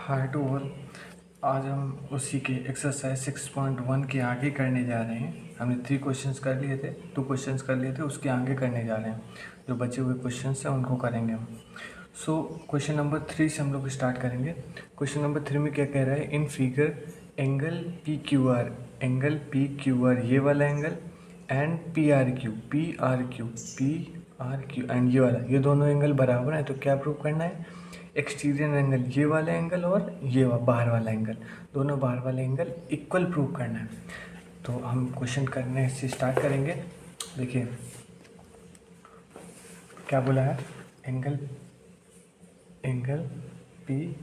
Hi to all. आज हम उसी के एक्सरसाइज 6.1 के आगे करने जा रहे हैं। हमने 3 क्वेश्चंस कर लिए थे, 2 क्वेश्चंस कर लिए थे, उसके आगे करने जा रहे हैं। जो बचे हुए क्वेश्चंस हैं उनको करेंगे हम। सो क्वेश्चन नंबर 3 से हम लोग स्टार्ट करेंगे। क्वेश्चन नंबर 3 में क्या कह रहा है, in figure angle P Q R ये वाला angle and P R Q and ये वाला, ये दोनों एंगल बराबर हैं। तो क्या प्रूव करना है, एक्सटीरियर एंगल ये वाला एंगल और ये बाहर वाला एंगल, दोनों बाहर वाले एंगल इक्वल प्रूव करना है। तो हम क्वेश्चन करने से स्टार्ट करेंगे। देखिए क्या बोला है, angle P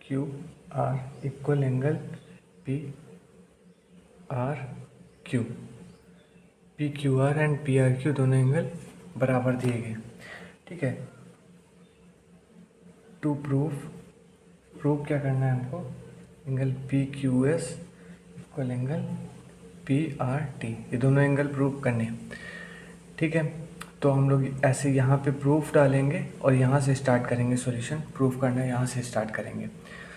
Q R equal angle P R Q, P Q R and P R Q दोनों एंगल बराबर दिए गए। ठीक है, टू प्रूव क्या करना है हमको, angle P Q S equal angle P R T, ये दोनों एंगल प्रूव करने हैं। ठीक है, तो हम लोग ऐसे यहाँ पे प्रूफ डालेंगे और यहाँ से स्टार्ट करेंगे सॉल्यूशन। प्रूफ करना है यहाँ से स्टार्ट करेंगे।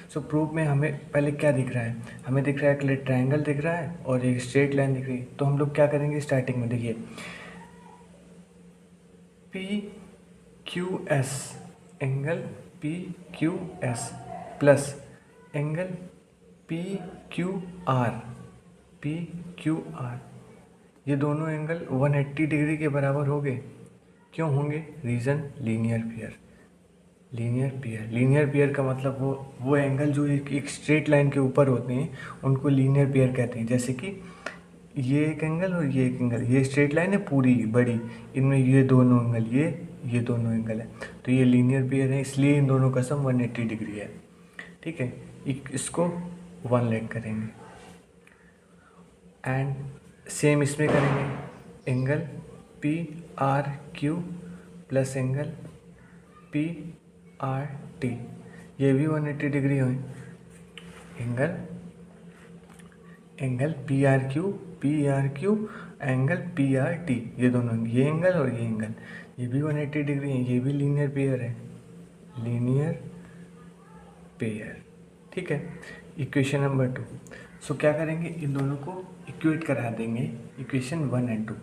सो प्रूफ में हमें पहले क्या दिख रहा है, हमें दिख रहा है कि ट्रायंगल दिख रहा है और एक स्ट्रेट लाइन दिख रही है। तो हम लोग क्या करेंगे, स्टार्टिंग में देखिए P Q S, angle P Q S plus angle P Q R, ये दोनों एंगल 180 डिग्री के बराबर हो गए। क्यों होंगे, रीज़न लीनियर पेयर का मतलब वो एंगल जो एक स्ट्रेट लाइन के ऊपर होते हैं उनको लीनियर पेयर कहते हैं। जैसे कि ये एक एंगल और ये एक एंगल, ये स्ट्रेट लाइन है पूरी बड़ी, इनमें ये दोनों एंगल, ये दोनों एंगल है, तो ये लीनियर पेयर है, इसलिए इन दोनों का सम 180 डिग्री है। ठीक है, इसको 1 लेट करेंगे एंड सेम इसमें करेंगे, angle P R Q plus angle P R T, ये भी 180 डिग्री हुए। Angle P R Q angle P R T, ये दोनों, ये एंगल और ये एंगल, ये भी 180 डिग्री है, ये भी लीनियर पेयर। ठीक है, इक्वेशन नंबर 2। सो क्या करेंगे, इन दोनों को इक्वेट करा देंगे, equation 1 and 2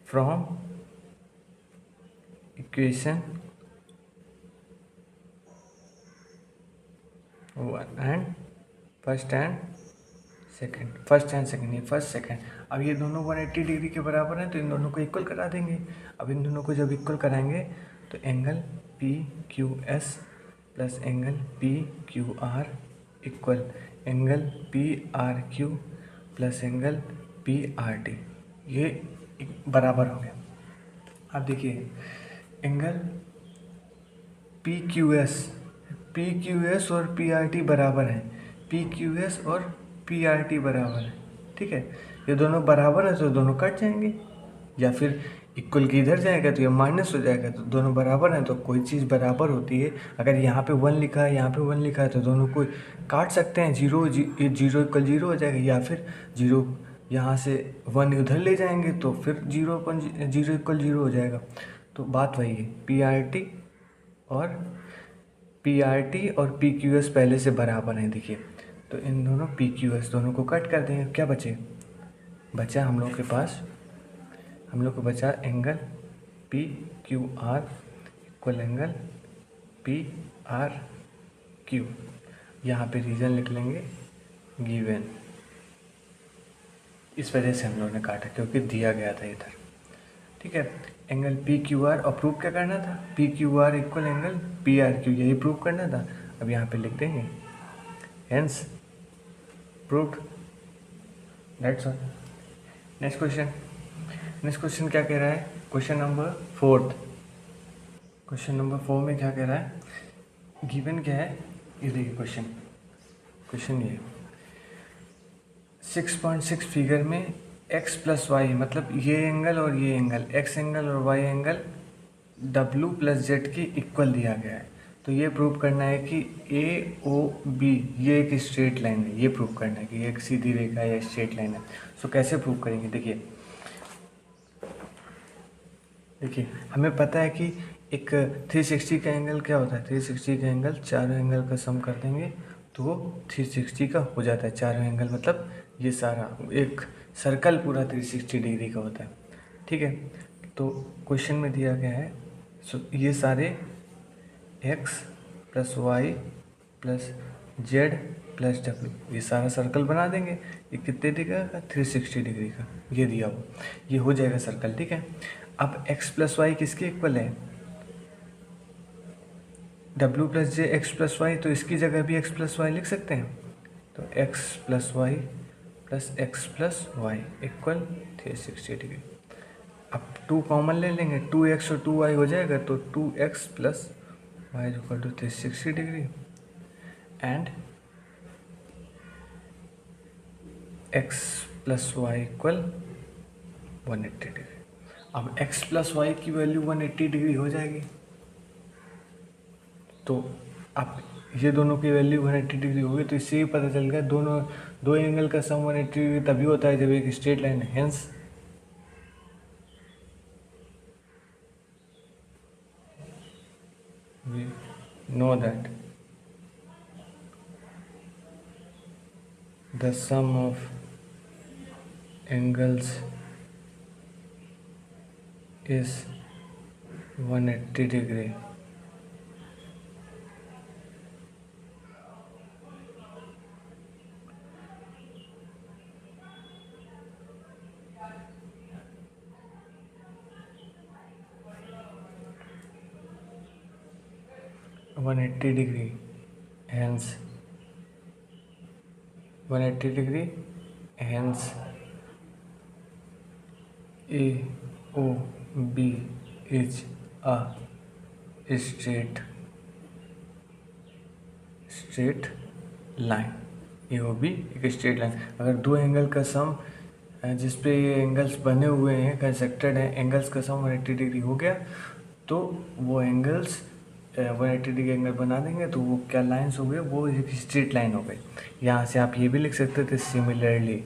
from equation 1 and first and second, ये फर्स्ट सेकंड। अब ये दोनों 180 डिग्री के बराबर हैं, तो इन दोनों को इक्वल करा देंगे। अब इन दोनों को जब इक्वल कराएंगे तो angle P Q S plus angle P Q R equal angle P R Q plus angle P R T, ये बराबर हो गया। अब देखिए एंगल पी क्यू एस और पी आर टी बराबर हैं, पी क्यू एस और पी आर टी बराबर है। ठीक है, ये दोनों बराबर है तो दोनों कट जाएंगे, या फिर इक्वल की इधर जाएगा तो ये माइनस हो जाएगा। तो दोनों बराबर हैं तो कोई चीज़ बराबर होती है, अगर यहाँ पे 1 लिखा है, यहाँ पे 1 लिखा है, तो दोनों को काट सकते हैं, जीरो इक्वल जीरो हो जाएगा, या फिर जीरो यहाँ से 1 उधर ले जाएंगे तो फिर जीरो इक्वल जीरो हो जाएगा। तो बात वही है, पी आर टी और पी क्यू एस पहले से बराबर हैं। देखिए तो इन दोनों पी क्यू एस दोनों को कट कर देंगे, क्या बचा हम लोग को बचा angle P Q R equal angle P R Q. यहाँ पे रीज़न लिख लेंगे गिवन, इस वजह से हम लोगों ने काटा क्योंकि दिया गया था इधर। ठीक है, एंगल पी क्यू आर, और प्रूव क्या करना था, P Q R equal angle P R Q, यही प्रूव करना था। अब यहाँ पे लिख देंगे hence proved, that's all. Next question क्या कह रहा है, क्वेश्चन नंबर 4 में क्या कह रहा है, गिवन क्या है, ये देखिए क्वेश्चन ये 6.6 फिगर में x प्लस वाई, मतलब ये एंगल और ये एंगल, x एंगल और y angle w plus Z की इक्वल दिया गया है। तो ये प्रूव करना है कि ए ओ बी ये एक स्ट्रेट लाइन है, ये प्रूव करना है कि ये एक सीधी रेखा या स्ट्रेट लाइन है। सो कैसे प्रूव करेंगे, देखिए हमें पता है कि एक 360 का एंगल क्या होता है, 360 का एंगल चारों एंगल का सम कर देंगे तो वो 360 का हो जाता है। चारों एंगल मतलब ये सारा एक सर्कल पूरा 360 डिग्री का होता है। ठीक है, तो क्वेश्चन में दिया गया है ये सारे x plus Y plus Z plus W ये सारा सर्कल बना देंगे। ये कितने डिग्री का, 360 डिग्री का ये दिया हो, ये हो जाएगा सर्कल। ठीक है, अब x प्लस वाई किसके इक्वल है, डब्ल्यू प्लस जे एक्स प्लस वाई, तो इसकी जगह भी x प्लस वाई लिख सकते हैं। तो x plus Y plus X plus Y equal 360 degree. अब 2 कॉमन ले लेंगे, 2x और 2y हो जाएगा, तो 2x plus Y equal two 360 degree and x plus Y equal 180 degree. अब x प्लस वाई की वैल्यू 180 डिग्री हो जाएगी, तो अब ये दोनों की वैल्यू 180 डिग्री होगी, तो इससे ही पता चल गया दोनों दो एंगल का सम 180 डिग्री तभी होता है जब एक स्ट्रेट लाइन है। Hence we know that the sum of angles is 180 degree. Hence 180 degree, hence AOB is a straight line. AOB एक स्ट्रेट लाइन। अगर दो एंगल का सम जिस पे ये एंगल्स बने हुए हैं, कंस्ट्रक्टेड हैं, एंगल्स का सम 180 डिग्री हो गया, तो वो एंगल्स 180 डिग्री एंगल बना देंगे, तो वो क्या लाइंस हो गए, वो एक स्ट्रेट लाइन हो गई। यहाँ से आप ये भी लिख सकते थे सिमिलरली।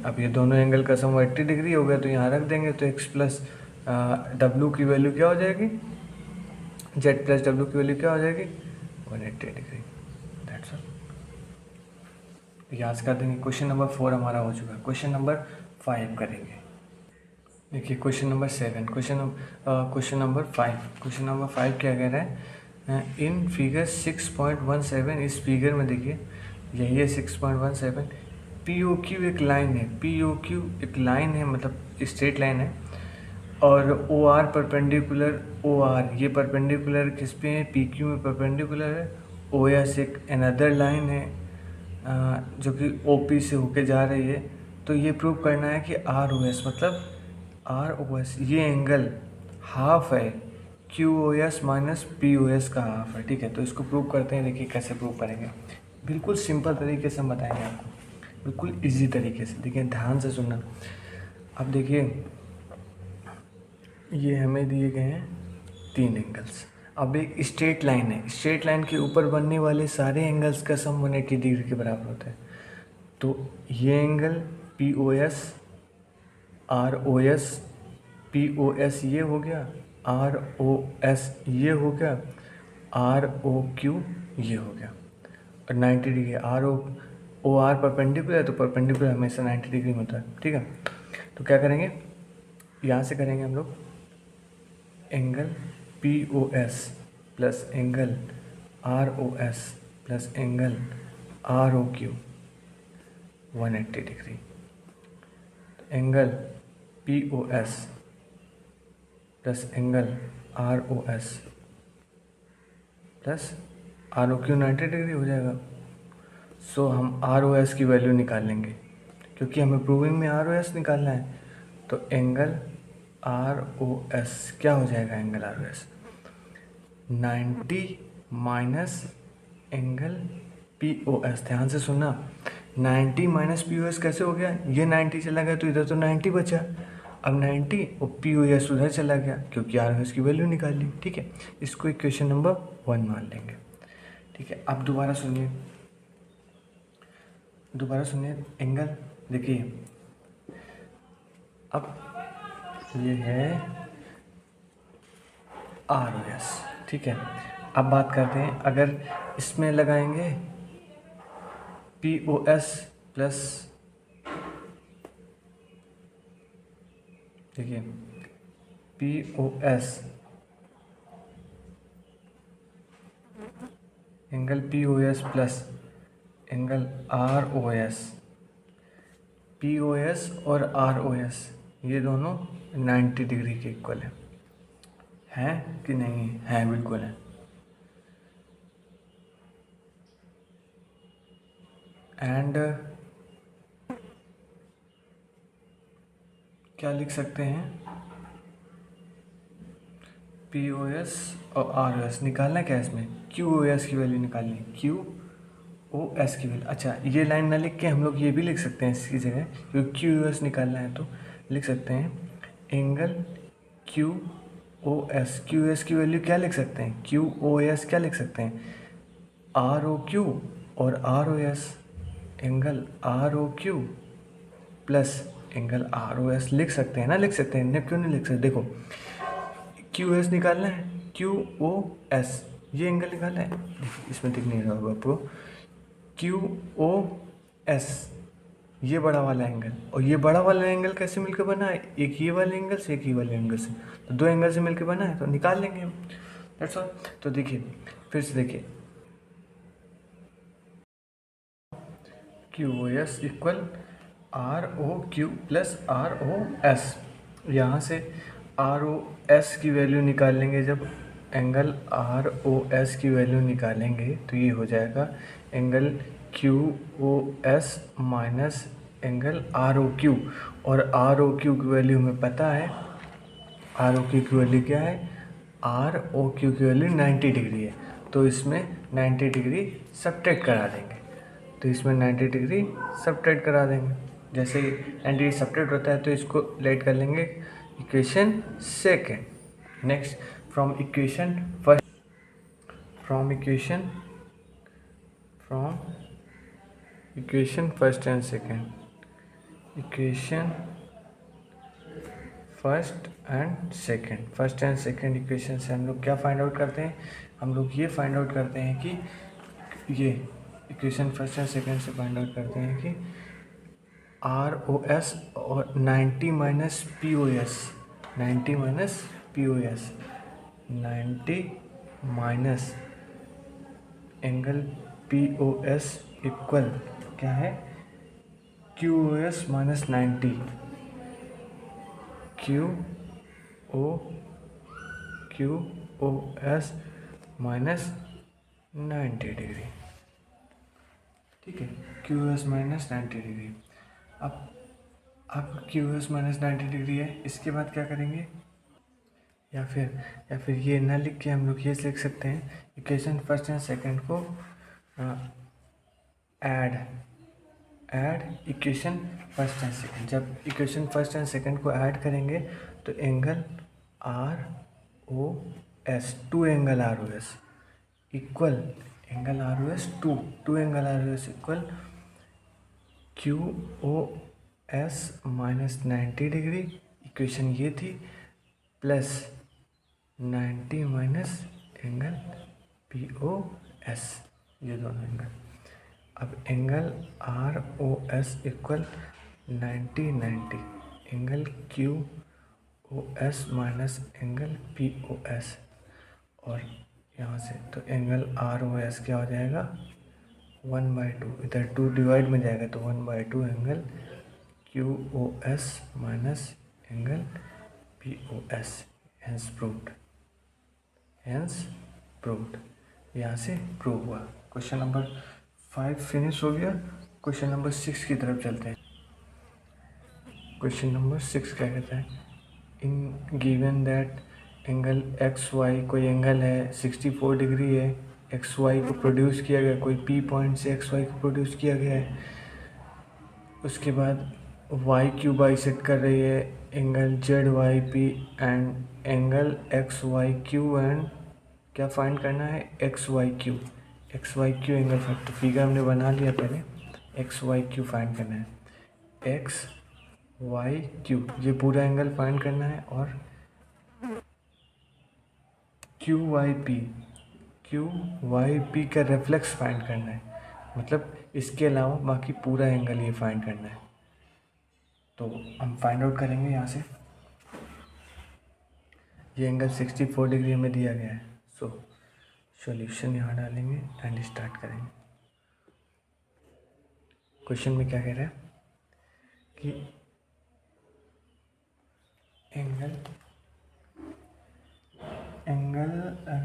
अब ये दोनों एंगल का सम 180 डिग्री हो गया, तो यहाँ रख देंगे, तो x प्लस डब्ल्यू की वैल्यू क्या हो जाएगी, z प्लस डब्ल्यू की वैल्यू क्या हो जाएगी, 180 डिग्री। दैट्स ऑल, याद कर देंगे। क्वेश्चन नंबर 4 हमारा हो चुका है। क्वेश्चन नंबर 5 करेंगे। देखिए क्वेश्चन नंबर 7, क्वेश्चन नंबर 5 क्या कह रहा है, इन फिगर 6.17, इस फिगर में देखिए यही है 6.17, POQ एक लाइन है, POQ एक लाइन है, मतलब स्ट्रेट लाइन है, और OR परपेंडिकुलर, OR ये परपेंडिकुलर किस पे है, PQ में परपेंडिकुलर है। OS एक अनदर लाइन है जो कि OP से होके जा रही है। तो ये प्रूव करना है कि ROS मतलब ROS ये एंगल हाफ है QOS माइनस POS का हाफ है। ठीक है, तो इसको प्रूव करते हैं। देखिए कैसे प्रूव करेंगे, बिल्कुल सिंपल तरीके से हम बताएंगे आपको, बिल्कुल इजी तरीके से। देखिए ध्यान से सुनना। अब देखिए ये हमें दिए गए हैं 3 एंगल्स। अब एक स्ट्रेट लाइन है, स्ट्रेट लाइन के ऊपर बनने वाले सारे एंगल्स का सम 180 डिग्री के बराबर होता है। तो ये एंगल POS, ROS, POS ये हो गया, ROS ये हो गया, ROQ ये हो गया, और 90 डिग्री OR परपेंडिकुलर है, तो परपेंडिकुलर हमेशा 90 डिग्री में होता है। ठीक है, तो क्या करेंगे, यहाँ से करेंगे हम लोग angle POS plus angle ROS plus angle ROQ 180 degree. Angle POS plus angle ROS plus ROQ 90 degree हो जाएगा। सो हम ROS की वैल्यू निकाल लेंगे, क्योंकि हमें प्रूविंग में ROS निकालना है। तो एंगल ROS क्या हो जाएगा, angle ROS 90 minus angle POS। ध्यान से सुनना, 90 माइनस POS कैसे हो गया, ये 90 चला गया तो इधर तो 90 बचा। अब 90 और POS उधर चला गया क्योंकि ROS की वैल्यू निकाल ली। ठीक है, इसको इक्वेशन नंबर 1 मान लेंगे। ठीक है, अब दोबारा सुनिए एंगल। देखिए अब ये है आर ओ एस। ठीक है, अब बात करते हैं, अगर इसमें लगाएंगे पी ओ एस प्लस, देखिए P O S angle P O S plus angle R O S, P O S और आर ओ एस ये दोनों 90 डिग्री के इक्वल है कि नहीं है? बिल्कुल है। एंड क्या लिख सकते हैं, पी ओ एस और आर ओ एस निकालना क्या है इसमें, क्यू ओ एस की वैल्यू निकालनी है, क्यू ओ एस की वैल्यू। अच्छा, ये लाइन ना लिख के हम लोग ये भी लिख सकते हैं इसकी जगह, क्योंकि क्यू ओ एस निकालना है तो लिख सकते हैं angle Q O S. Q S की वैल्यू क्या लिख सकते हैं, क्यू ओ एस क्या लिख सकते हैं, आर ओ क्यू और R O S, angle R O Q plus angle R O S लिख सकते हैं ना, लिख सकते हैं, क्यों नहीं लिख सकते? देखो क्यू एस निकालना है, क्यू ओ एस ये एंगल निकालना है, देखिए इसमें दिख नहीं रहा होगा आपको, क्यू ओ एस ये बड़ा वाला एंगल, और ये बड़ा वाला एंगल कैसे मिलकर बना है, एक ये वाले एंगल से एक ये वाले एंगल से, तो दो एंगल से मिलकर बना है तो निकाल लेंगे हम। That's all. तो देखिए फिर से देखिए, Q O S equal R O Q plus R O S, यहाँ से आर ओ एस की वैल्यू निकाल लेंगे, जब एंगल आर ओ एस की वैल्यू निकालेंगे तो ये हो जाएगा angle Q O S minus angle R O Q, और आर ओ क्यू की वैल्यू हमें पता है, आर ओ क्यू की वैल्यू क्या है, आर ओ क्यू की वैल्यू 90 डिग्री है, तो इसमें 90 डिग्री सब्ट्रैक्ट करा देंगे, तो इसमें 90 डिग्री सब्ट्रैक्ट करा देंगे। जैसे ही 90 डिग्री सब्ट्रैक्ट होता है तो इसको लेट कर लेंगे equation second. Next, from equation first, from equation first and second, equation first and second equation से हम लोग क्या फाइंड आउट करते हैं, हम लोग ये फाइंड आउट करते हैं कि ये इक्वेशन फर्स्ट एंड सेकेंड से फाइंड आउट करते हैं कि आर ओ एस और 90 minus P O S, 90 minus P O S, 90 minus angle P O S equal क्या है, Q O S minus 90, Q O S minus 90 degree. ठीक है, Q S minus 90 degree. अब Q S minus 90 degree है, इसके बाद क्या करेंगे, या फिर ये ना लिख के हम लोग ये लिख सकते हैं, इक्वेशन फर्स्ट एंड सेकंड को add equation first and second, जब इक्वेशन फर्स्ट एंड सेकंड को ऐड करेंगे तो angle R O S, two angle R O S equal angle R O S two angle R O S equal Q O S minus 90 degree, equation ये थी, plus 90 minus angle P O S, ये दोनों angle. अब angle R O S equal 90 angle Q O S minus angle P O S, और यहाँ से तो angle R O S क्या हो जाएगा, 1/2, इधर 2 डिवाइड में जाएगा तो 1/2 angle Q O S minus angle P O S. Hence proved, यहाँ से प्रूव हुआ। क्वेश्चन नंबर 5 फिनिश हो गया। क्वेश्चन नंबर 6 की तरफ चलते हैं। क्वेश्चन नंबर 6 क्या कहता है, in given that angle X Y, कोई एंगल है 64 डिग्री है, एक्स वाई को प्रोड्यूस किया गया, कोई पी पॉइंट से एक्स वाई को प्रोड्यूस किया गया है, उसके बाद वाई क्यू बाई सेट कर रही है angle Z Y P and angle X Y Q, and क्या फाइंड करना है, X Y Q angle factor, figure हमने बना लिया पहले, एक्स वाई क्यू फाइंड करना है, एक्स वाई क्यू ये पूरा एंगल फाइंड करना है, और QYP का रेफ्लेक्स फाइंड करना है, मतलब इसके अलावा बाकी पूरा एंगल ये फाइंड करना है। तो हम फाइंड आउट करेंगे यहाँ से। ये एंगल 64 डिग्री हमें दिया गया है। सो सॉल्यूशन यहाँ डालेंगे एंड स्टार्ट करेंगे। क्वेश्चन में क्या कह रहा है कि एंगल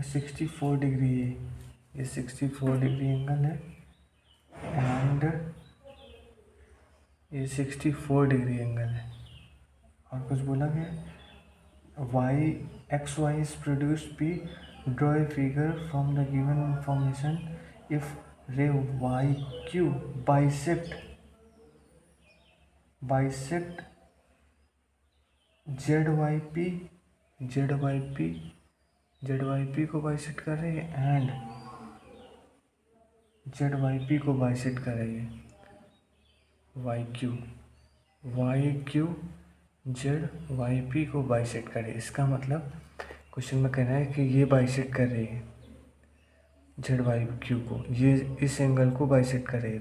64 डिग्री है, ये 64 डिग्री एंगल है एंड ये 64 डिग्री एंगल है। और कुछ बोला गया XY is produced P, draw a figure from the given information if ray YQ bisect ZYP को बाइसेक्ट कर रही है एंड ZYP को बाइसेक्ट कर रही है YQ ZYP को बाइसेक्ट करे। इसका मतलब क्वेश्चन में कहना है कि ये बाइसेक्ट कर रही है ZYQ को, ये इस एंगल को बाइसेक्ट कर रही है।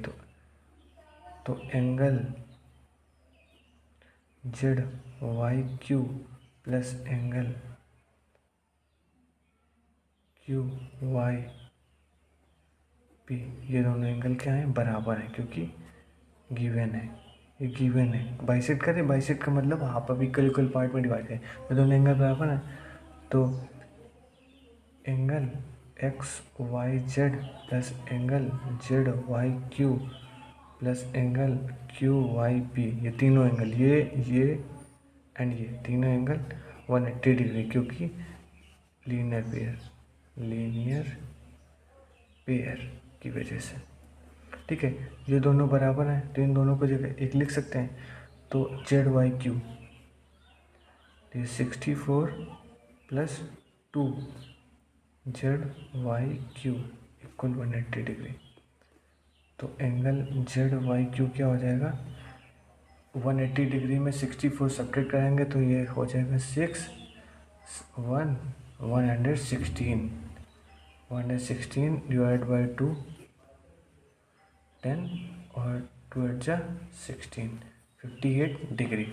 तो angle ZYQ plus angle QYP, ये दोनों एंगल क्या है, बराबर है, क्योंकि गिवन है, ये गिवन है। बाइसेक्ट करें, बाइसेक्ट का मतलब हाफ अब इक्वल पार्ट में डिवाइड करें, ये दोनों एंगल बराबर है। तो angle XYZ plus angle ZYQ plus angle QYP, ये तीनों एंगल, ये एंड ये तीनों एंगल 180 डिग्री, क्योंकि लीनियर पेयर की वजह से। ठीक है, ये दोनों बराबर हैं तो इन दोनों को जगह एक लिख सकते हैं। तो ZYQ, ये 64 प्लस 2 ZYQ इक्वल 180 डिग्री। तो एंगल ZYQ क्या हो जाएगा, 180 डिग्री में 64 सब्ट्रैक्ट करेंगे तो ये हो जाएगा 116 डिवाइड बाई 2 10 और 2 8 जा 16, 58 डिग्री।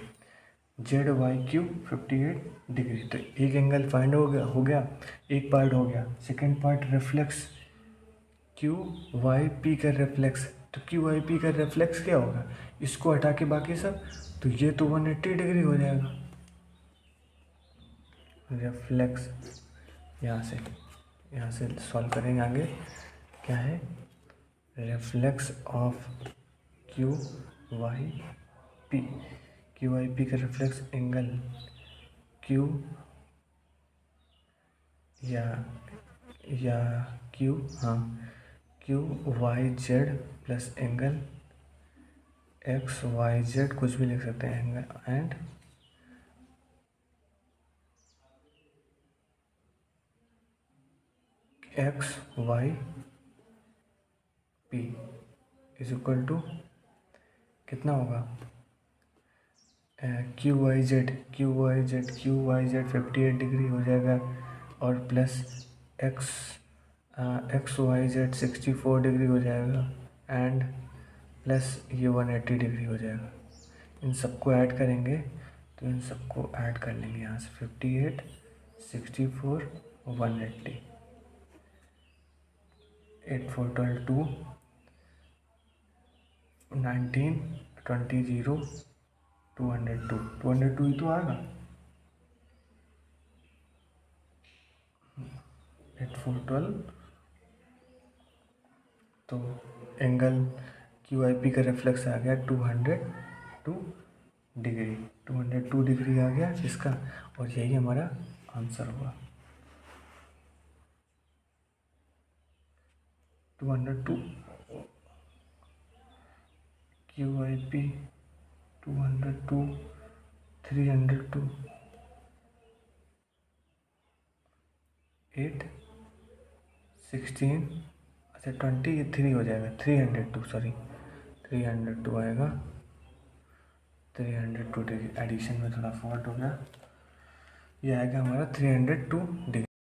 ZYQ 58 degree. तो एक एंगल फाइंड हो गया, एक पार्ट हो गया। सेकेंड पार्ट रिफ्लेक्स, QYP का रिफ्लेक्स। तो QYP का रिफ्लेक्स क्या होगा, इसको हटा के बाकी सब, तो ये तो 180 डिग्री हो जाएगा। रिफ्लेक्स यहाँ से सॉल्व करेंगे आगे। क्या है, रिफ्लेक्स ऑफ QYP का रिफ्लेक्स एंगल Q या QYZ प्लस एंगल XYZ, कुछ भी लिख सकते हैं, angle and XYP is equal to कितना होगा, QYZ 58 डिग्री हो जाएगा, और प्लस XYZ 64 डिग्री हो जाएगा, एंड प्लस ये 180 डिग्री हो जाएगा। इन सबको ऐड करेंगे तो इन सबको ऐड कर लेंगे यहाँ से, 58 64 180, 8 4 12 2 19 20 0 202 ही तो आएगा। 8 4 12, तो एंगल QYP का रिफ्लेक्स आ गया 202 डिग्री आ गया इसका, और यही हमारा आंसर होगा। 202 QYP 202 302 8 16, अच्छा 20, ये 3 हो जाएगा, 302 सॉरी 302 आएगा, 302 डिग्री। एडिशन में थोड़ा फॉल्ट हो गया, ये आएगा हमारा 302 डिग्री।